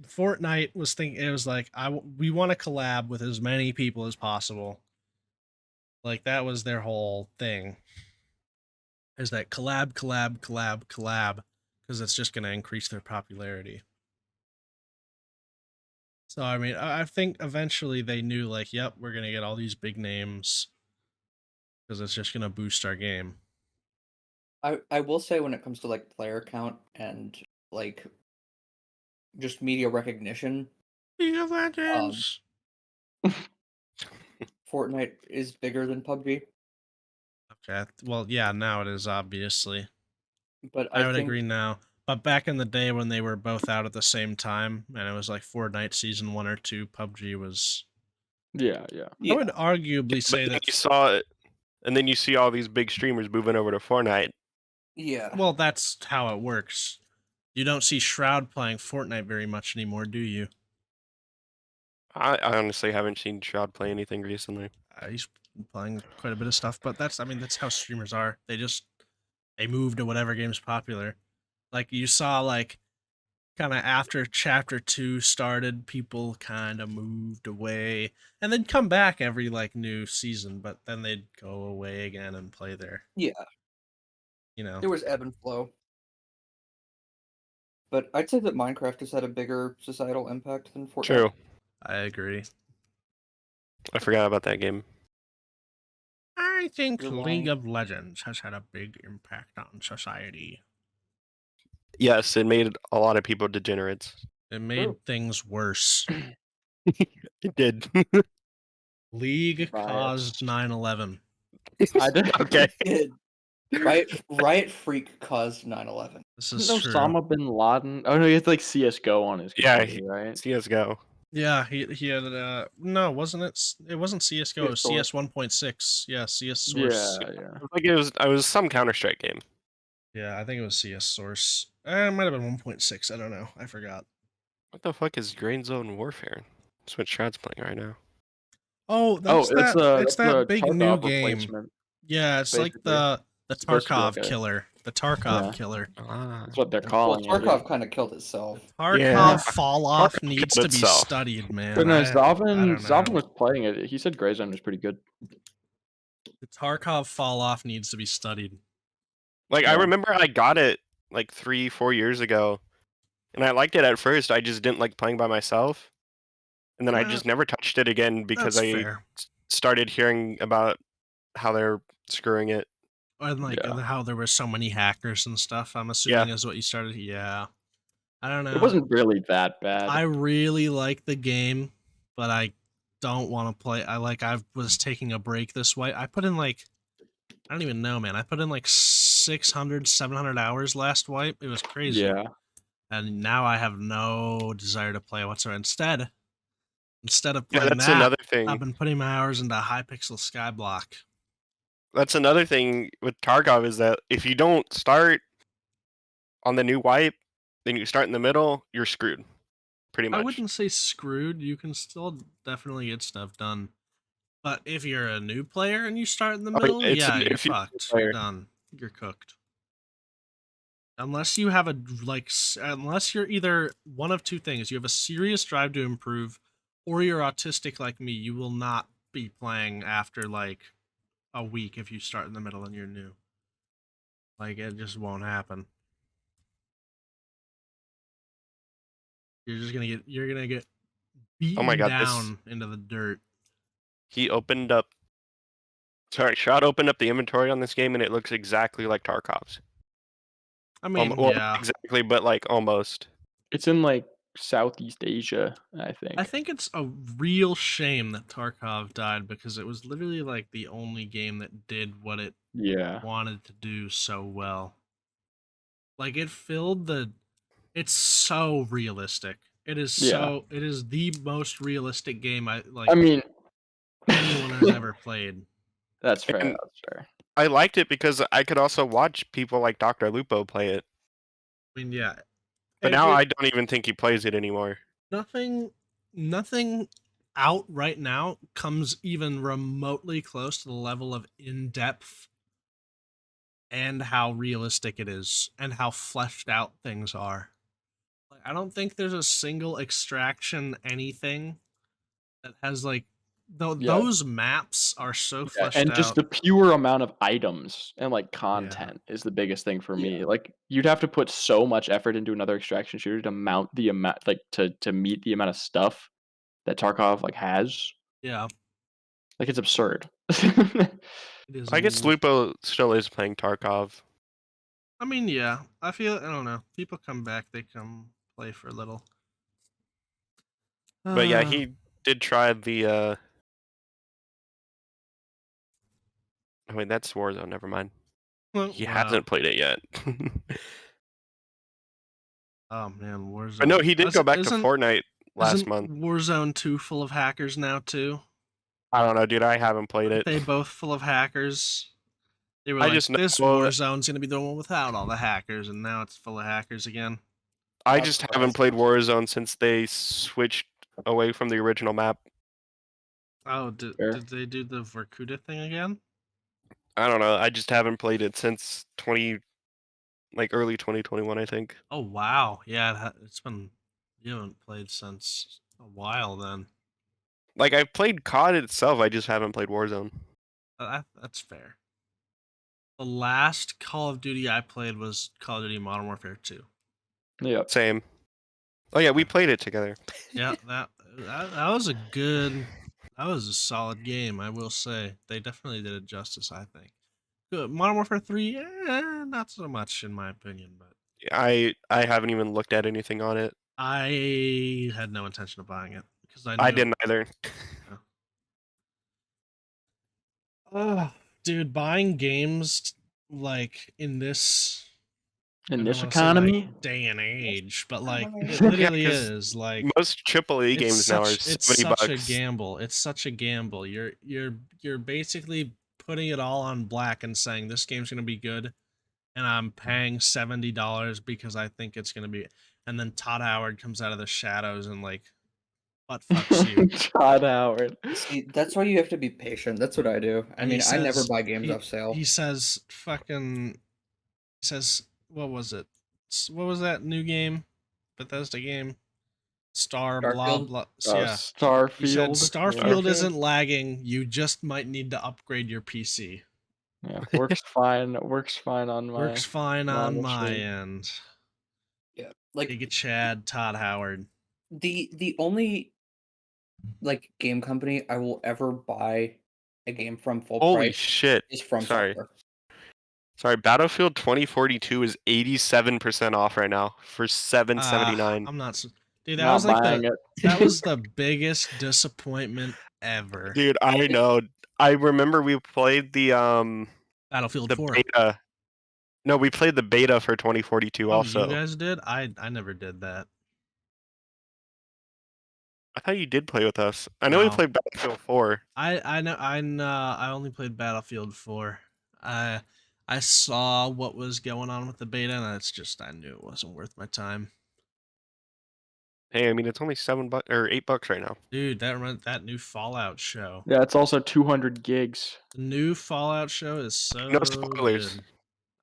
Fortnite was thinking it was like we want to collab with as many people as possible. Like that was their whole thing. Is that collab, because it's just going to increase their popularity. So I mean, I think eventually they knew like, yep, we're going to get all these big names because it's just going to boost our game. I will say when it comes to like player count and like just media recognition, League of Legends. Fortnite is bigger than PUBG. Okay, well, yeah, now it is obviously. But I would think agree now. But back in the day when they were both out at the same time, and it was like Fortnite season 1 or 2, PUBG was. Yeah. I would arguably say But then that. you saw it, and then you see all these big streamers moving over to Fortnite. yeah. Well, that's how it works. You don't see Shroud playing Fortnite very much anymore, do you? I honestly haven't seen Shroud play anything recently. He's been playing quite a bit of stuff, but that's how streamers are. They move to whatever game's popular. Like you saw, like kind of after Chapter 2 started, people kind of moved away and then come back every like new season, but then they'd go away again and play their, Yeah. There was ebb and flow. But I'd say that Minecraft has had a bigger societal impact than Fortnite. True. I agree. I forgot about that game. I think You're League lying. of Legends has had a big impact on society. Yes, it made a lot of people degenerates. It made things worse. It did. League Bias. caused 9/11. I did. Okay. It did. Riot Freak caused 9/11. This is No, true. Osama bin Laden. Oh no, he had like CS:GO on his Yeah, computer, right? CS:GO. Yeah, he had no, wasn't it? It wasn't CS:GO, it was CS CS 1.6. Yeah, CS Source. Yeah. Like it was some Counter-Strike game. Yeah, I think it was CS Source. It might have been 1.6. I don't know. I forgot. What the fuck is Grain Zone Warfare? That's what Shroud's playing right now. Oh, that's it's it's that the big new Tarkov game. replacement. Yeah, it's like basically. the It's supposed to be Tarkov like a- killer. The Tarkov Yeah. killer. Ah. That's what they're Well, calling it. Tarkov kind of killed itself. Tarkov Yeah. fall off Tarkov needs killed to be itself. studied, man. But no, I don't Zavin know. was playing it. He said Grey Zone was pretty good. The Tarkov fall off needs to be studied. Like I Yeah. remember I got it like 3-4 years ago, and I liked it at first. I just didn't like playing by myself, and then I just never touched it again because That's I fair. started hearing about how they're screwing it. And like Yeah. how there were so many hackers and stuff. I'm assuming is what you started. Yeah, I don't know. It wasn't really that bad. I really like the game, but I don't want to play. I was taking a break this way. I put in like I don't even know, man. I put in like 600, 700 hours last wipe. It was crazy. Yeah. And now I have no desire to play whatsoever. Instead of Yeah, playing that's that, another I've thing. been putting my hours into Hypixel Skyblock. That's another thing with Tarkov is that if you don't start on the new wipe, then you start in the middle, you're screwed. Pretty I much. wouldn't say screwed. You can still definitely get stuff done. But if you're a new player and you start in the Oh, yeah, middle, it's yeah, you're if you're a new fucked. You're player. done. You're cooked. Unless you have unless you're either one of two things, you have a serious drive to improve, or you're autistic like me, you will not be playing after like a week if you start in the middle and you're new. Like it just won't happen. You're gonna get Oh my beaten god, down into the dirt. he opened up. Sorry, Shot opened up the inventory on this game and it looks exactly like Tarkov's. I mean, Well, yeah. not exactly, but like almost. It's in like Southeast Asia, I think. I think it's a real shame that Tarkov died because it was literally like the only game that did what it Yeah. wanted to do so well. Like it filled the it's so realistic. It is Yeah. it is the most realistic game I like mean, anyone has ever played. that's fair. And That's fair. I liked it because I could also watch people like Dr. Lupo play it. I mean, yeah. But now I don't even think he plays it anymore. Nothing out right now comes even remotely close to the level of in-depth and how realistic it is and how fleshed out things are. Like, I don't think there's a single extraction anything that has like Yeah. those maps are so Yeah, fleshed and just out. the pure amount of items and like Yeah. content is the biggest thing for me. Yeah. Like you'd have to put so much effort into another extraction shooter to mount the amount like to meet the amount of stuff that Tarkov like has. Yeah, Like it's absurd. it is. I guess Lupo still is playing Tarkov. I mean, yeah. I don't know. People come back. They come play for a little. But yeah, he did try the oh wait, that's Warzone, never mind. He wow. hasn't played it yet. Oh man, Warzone. But no, he did go back to Fortnite last Isn't month. Warzone 2 full of hackers now too? I don't know, dude. I haven't played Aren't it. they both full of hackers? They were I like, just know this that Warzone's gonna be the one without all the hackers, and now it's full of hackers again. I That's just haven't played Warzone since they switched away from the original map. Oh, Fair. did they do the Vorkuta thing again? I don't know. I just haven't played it since early 2021, I think. Oh wow, yeah, it's been you haven't played since a while then. Like I've played COD itself, I just haven't played Warzone. That's fair. The last Call of Duty I played was Call of Duty Modern Warfare 2. Yep. Same. Oh yeah, we played it together. Yeah, that was that was a solid game, I will say. They definitely did it justice, I think. Good. Modern Warfare 3, not so much in my opinion, but I haven't even looked at anything on it. I had no intention of buying it because I didn't either. Dude, buying games like in this I In don't this wanna say, like, economy, day and age, but like it Yeah, literally 'cause is like Most AAA games now are it's 70 such a bucks. gamble. It's such a gamble. You're basically putting it all on black and saying this game's gonna be good, and I'm paying $70 because I think it's gonna be. And then Todd Howard comes out of the shadows and like butt fucks you. Todd Howard. See, that's why you have to be patient. That's what I do. I And mean, he I never says buy games he off sale. he says fucking he says what was it? What was that new game? Bethesda game? Star blah Starfield? blah. Yeah. He said Starfield. Starfield Yeah. isn't lagging. You just might need to upgrade your PC. Yeah, works fine. Works fine on my. Works fine on my machine. end. Yeah, like Giga Chad, Todd Howard. the only like game company I will ever buy a game from full Holy price shit. is From Sorry. Software. Sorry, Battlefield 2042 is 87% off right now for $7.79. I'm not. Dude, that Not was like buying the it. that was the biggest disappointment ever. Dude, I know. I remember we played the Battlefield 4. beta. No, we played the beta for 2042 Oh, also. you guys did? I never did that. I thought you did play with us. I know we No. played Battlefield 4. I know I only played Battlefield 4. I saw what was going on with the beta, and I knew it wasn't worth my time. Hey, I mean it's only $7 or $8 right now. Dude, that new Fallout show. Yeah, it's also 200 gigs. The new Fallout show is so No spoilers. good.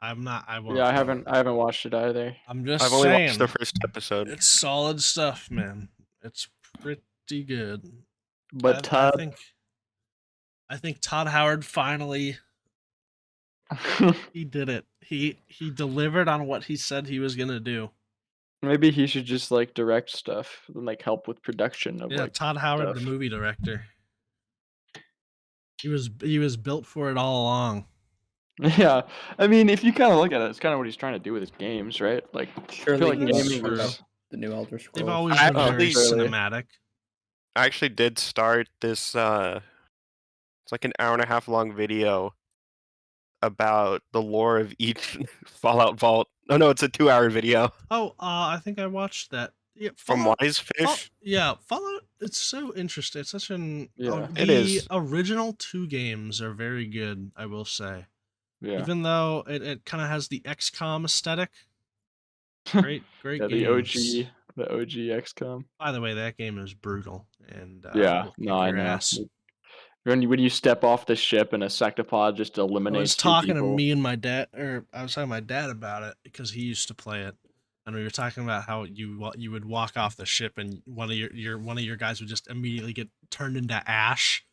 I won't. Yeah, I haven't watched it either. I'm just I've only saying. watched the first episode. It's solid stuff, man. It's pretty good. But Todd, I think Todd Howard finally he did it. He delivered on what he said he was gonna do. maybe he should just like direct stuff and like help with production of Yeah, like Todd Howard, the stuff. movie director. He was built for it all along. Yeah, I mean, if you kind of look at it, it's kind of what he's trying to do with his games, right? Like, I Surely feel like he That's got gaming true. is. the new Elder Scrolls. They've always I been very actually- cinematic. I actually did start this it's like an hour and a half long video about the lore of each Fallout vault. Oh no, it's a 2-hour video Oh, I think I watched that. Yeah, from Fallout. Wisefish. Yeah, Fallout. It's so interesting. It's such an Yeah, it the is. original 2 games are very good. I will say, Yeah, even though it kind of has the XCOM aesthetic. Great yeah, games. the OG XCOM. By the way, that game is brutal, and Yeah, will kick no, I your know. ass. When you step off the ship and a sectopod just I eliminates was two talking to people. me and my dad, or I was talking to my dad about it because he used to play it, and we were talking about how you would walk off the ship and one of your guys would just immediately get turned into ash,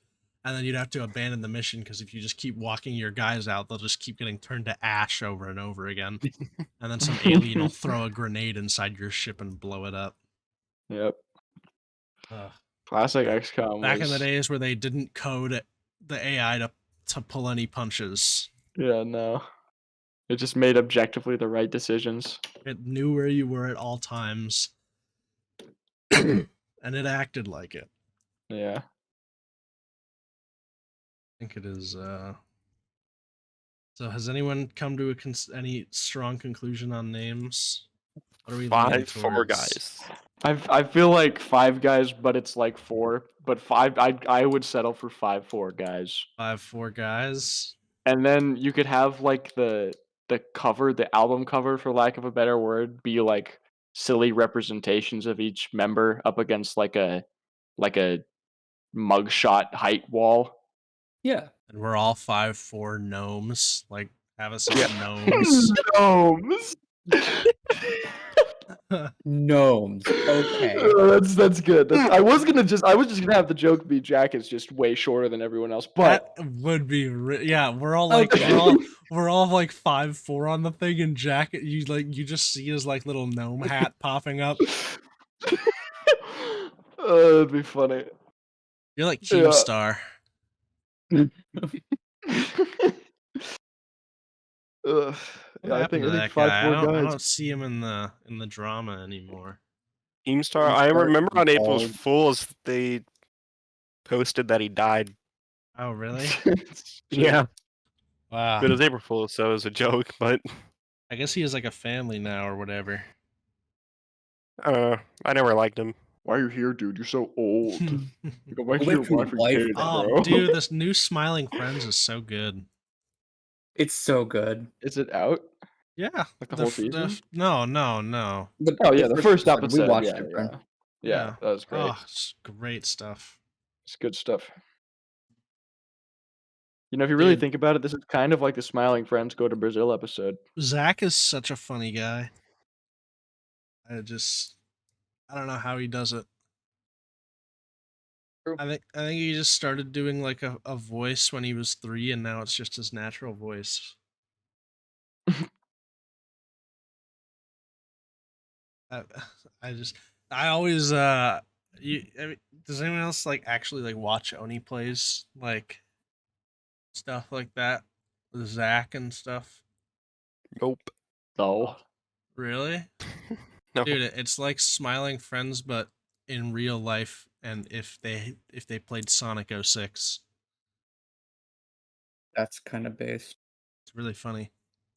and then you'd have to abandon the mission because if you just keep walking your guys out, they'll just keep getting turned to ash over and over again, and then some alien will throw a grenade inside your ship and blow it up. Yep, Ugh. classic XCOM. Back in was, the days where they didn't code the AI to pull any punches. Yeah, no, it just made objectively the right decisions. It knew where you were at all times. And it acted like it. Yeah. I think it is so has anyone come to any strong conclusion on names? What are we leaning 5 4 towards? guys. I feel like 5 guys, but it's like 4. But 5, I would settle for 5-4 guys. 5-4 guys. And then you could have like the cover, the album cover, for lack of a better word, be like silly representations of each member up against like a mugshot height wall. Yeah. And we're all 5-4 gnomes. Like have us as Yeah. gnomes. Gnomes. Gnomes. Okay. That's good. I was just gonna have the joke be Jack is just way shorter than everyone else, but That would be yeah. We're all like Okay. we're all like 5'4" on the thing, and Jack you just see his like little gnome hat popping up. It'd be funny. You're like Yeah. Keemstar. Ugh. What Yeah, I happened think to that 5-4 guy? I guys. don't see him in the drama anymore. Keemstar, I remember on April's Bald. Fools they posted that he died. Oh really? Yeah. Wow. It was April Fool's, so it was a joke, but I guess he has like a family now or whatever. I never liked him. Why are you here, dude? You're so old. Go back to Away your from wife and wife, kids, Oh, bro. dude, this new Smiling Friends is so good. It's so good. Is it out? Yeah. Like the whole season? No. Oh yeah, the first episode. We watched yeah, it, yeah. Brent. Yeah, that was great. Oh, it's great stuff. It's good stuff. You know, if you really Dude. think about it, this is kind of like the Smiling Friends Go to Brazil episode. Zach is such a funny guy. I don't know how he does it. True. I think he just started doing like a voice when he was 3, and now it's just his natural voice. I always I mean, does anyone else like actually like watch Oni plays like stuff like that with Zach and stuff? Nope. So Really? No. Dude, it's like Smiling Friends, but in real life, and if they played Sonic 06. That's kind of based. It's really funny.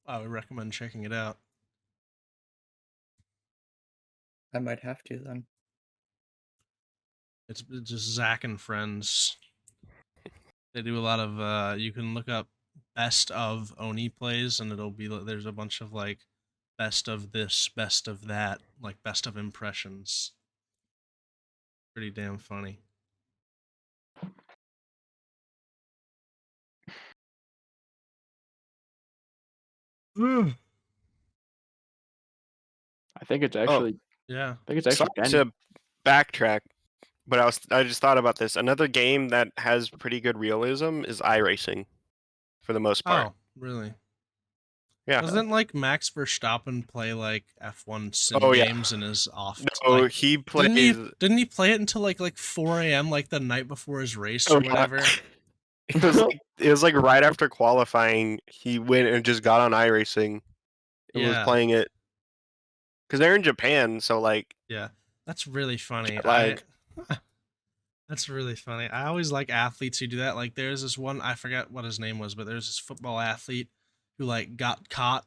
I would recommend checking it out. I might have to then. It's just Zach and Friends. They do a lot of you can look up best of Oni plays, and it'll be there's a bunch of like best of this, best of that, like best of impressions. Pretty damn funny. I think it's actually Yeah. I think it's actually Sorry Ben. to backtrack, but I just thought about this. Another game that has pretty good realism is iRacing, for the most part. Oh, really? Yeah. Doesn't like Max Verstappen play like F1 sim Oh, yeah. games and is off? No, Like, he plays. didn't he play it until like 4 a.m. like the night before his race Oh, or yeah. whatever? It was like right after qualifying, he went and just got on iRacing and was Yeah. playing it. Because they're in Japan, so like Yeah, that's really funny. jet lag. That's really funny. I always like athletes who do that. Like, there's this one, I forget what his name was, but there's this football athlete who like got caught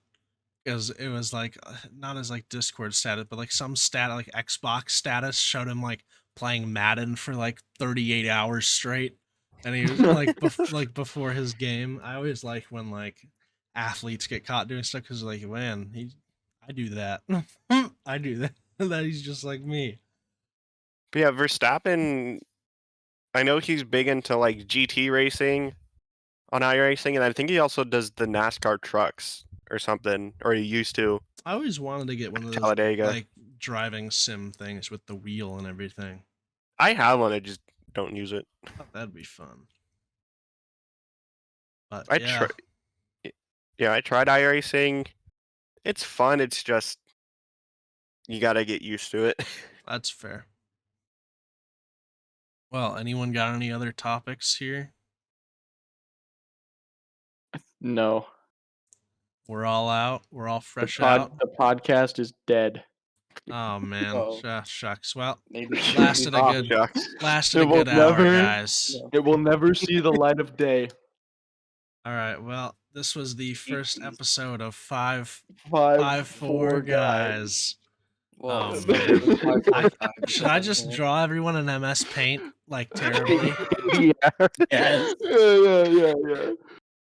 because it was like not as like Discord status, but like some stat like Xbox status showed him like playing Madden for like 38 hours straight, and he was like like before his game. I always like when like athletes get caught doing stuff because like, man, I do that. I do that. That he's just like me. But yeah, Verstappen, I know he's big into like GT racing on iRacing, and I think he also does the NASCAR trucks or something, or he used to. I always wanted to get one of those Talladega. like driving sim things with the wheel and everything. I have one, I just don't use it. I thought that'd be fun. But I yeah, I tried iRacing. It's fun. It's just you gotta get used to it. that's fair. Well, anyone got any other topics here? No. We're all out. We're all The fresh out. the podcast is dead. Oh man, Oh. shucks. Well, Maybe lasted a Oh, good Shucks. lasted a It will good hour, never- guys. Yeah. It will never see the light of day. All right. Well, this was the first Jeez. episode of 5-4 4 guys. Well, Oh, it man. was 5:45 Should I just here. draw everyone in MS Paint like terribly? Yeah. Yes. Yeah.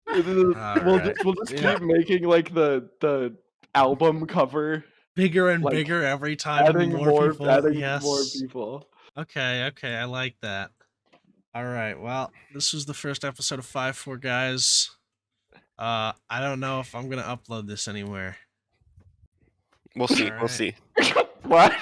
We'll Alright. just Yeah. keep making like the album cover, Bigger and like, bigger every time, and adding more people. more Yes. people. Okay, I like that. All right. Well, this was the first episode of 5-4 guys. I don't know if I'm gonna upload this anywhere. We'll see. All We'll right. see. What?